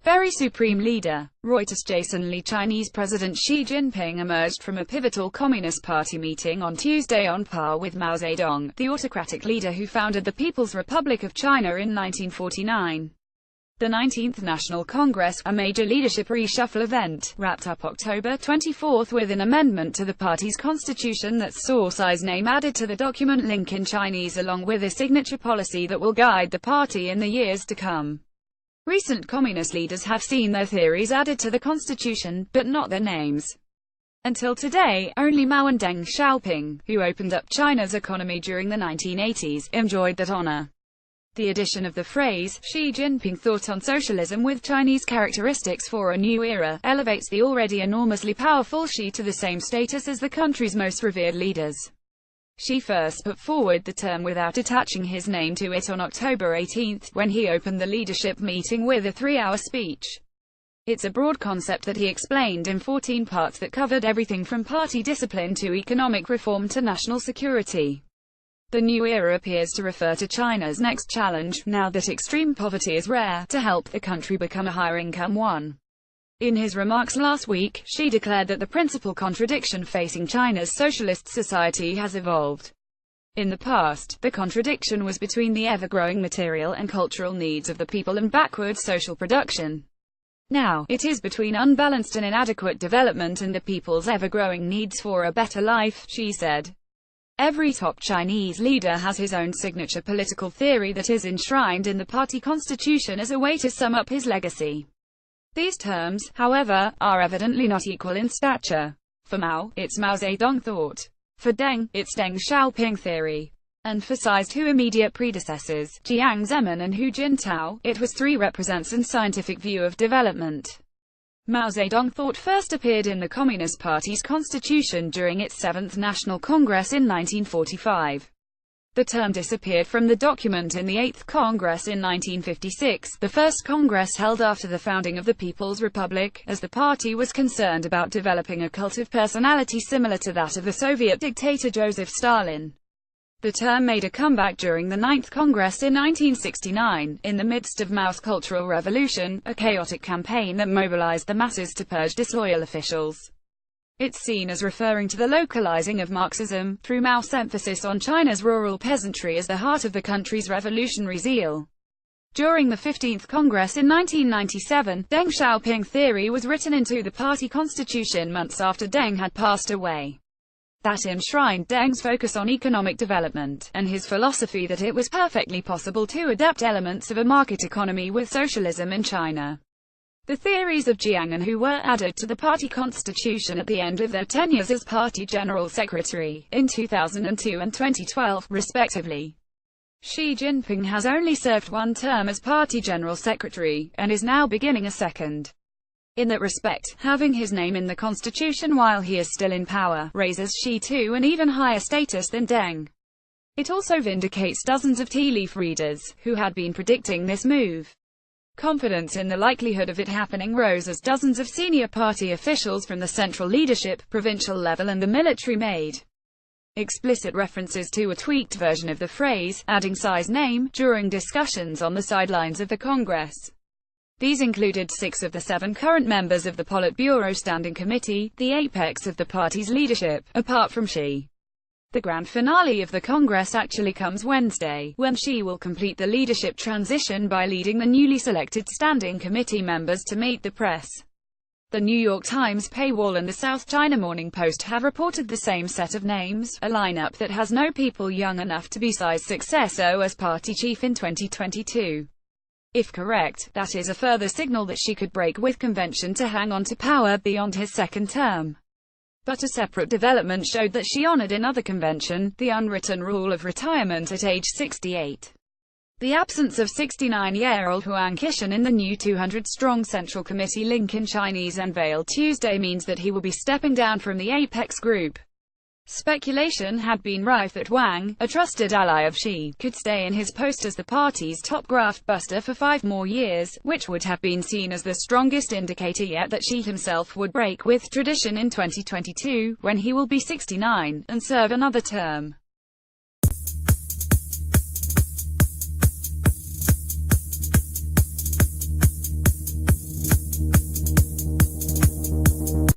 very supreme leader. Reuters. Jason Lee. Chinese President Xi Jinping emerged from a pivotal Communist Party meeting on Tuesday on par with Mao Zedong, the autocratic leader who founded the People's Republic of China in 1949. The 19th National Congress, a major leadership reshuffle event, wrapped up October 24 with an amendment to the party's constitution that saw Xi's name added to the document link in Chinese along with a signature policy that will guide the party in the years to come. Recent communist leaders have seen their theories added to the constitution, but not their names. Until today, only Mao and Deng Xiaoping, who opened up China's economy during the 1980s, enjoyed that honor. The addition of the phrase, Xi Jinping thought on socialism with Chinese characteristics for a new era, elevates the already enormously powerful Xi to the same status as the country's most revered leaders. Xi first put forward the term without attaching his name to it on October 18, when he opened the leadership meeting with a 3-hour speech. It's a broad concept that he explained in 14 parts that covered everything from party discipline to economic reform to national security. The new era appears to refer to China's next challenge, now that extreme poverty is rare, to help the country become a higher-income one. In his remarks last week, Xi declared that the principal contradiction facing China's socialist society has evolved. In the past, the contradiction was between the ever-growing material and cultural needs of the people and backward social production. Now, it is between unbalanced and inadequate development and the people's ever-growing needs for a better life, Xi said. Every top Chinese leader has his own signature political theory that is enshrined in the party constitution as a way to sum up his legacy. These terms, however, are evidently not equal in stature. For Mao, it's Mao Zedong thought. For Deng, it's Deng Xiaoping theory. And for Xi's two immediate predecessors, Jiang Zemin and Hu Jintao, it was three represents an scientific view of development. Mao Zedong thought first appeared in the Communist Party's constitution during its 7th National Congress in 1945. The term disappeared from the document in the 8th Congress in 1956, the first Congress held after the founding of the People's Republic, as the party was concerned about developing a cult of personality similar to that of the Soviet dictator Joseph Stalin. The term made a comeback during the 9th Congress in 1969, in the midst of Mao's Cultural Revolution, a chaotic campaign that mobilized the masses to purge disloyal officials. It's seen as referring to the localizing of Marxism, through Mao's emphasis on China's rural peasantry as the heart of the country's revolutionary zeal. During the 15th Congress in 1997, Deng Xiaoping theory was written into the party constitution months after Deng had passed away. That enshrined Deng's focus on economic development, and his philosophy that it was perfectly possible to adapt elements of a market economy with socialism in China. The theories of Jiang and Hu were added to the party constitution at the end of their tenures as party general secretary, in 2002 and 2012, respectively. Xi Jinping has only served one term as party general secretary, and is now beginning a second. In that respect, having his name in the constitution while he is still in power, raises Xi to an even higher status than Deng. It also vindicates dozens of tea leaf readers, who had been predicting this move. Confidence in the likelihood of it happening rose as dozens of senior party officials from the central leadership, provincial level and the military made explicit references to a tweaked version of the phrase, adding Xi's name, during discussions on the sidelines of the Congress. These included 6 of the 7 current members of the Politburo Standing Committee, the apex of the party's leadership, apart from Xi. The grand finale of the Congress actually comes Wednesday, when Xi will complete the leadership transition by leading the newly selected Standing Committee members to meet the press. The New York Times paywall and the South China Morning Post have reported the same set of names, a lineup that has no people young enough to be Xi's successor as party chief in 2022. If correct, that is a further signal that Xi could break with convention to hang on to power beyond his second term. But a separate development showed that Xi honored another convention, the unwritten rule of retirement at age 68. The absence of 69-year-old Huang Qishan in the new 200-strong Central Committee link in Chinese unveiled Tuesday means that he will be stepping down from the apex group. Speculation had been rife that Wang, a trusted ally of Xi, could stay in his post as the party's top graft-buster for 5 more years, which would have been seen as the strongest indicator yet that Xi himself would break with tradition in 2022, when he will be 69, and serve another term.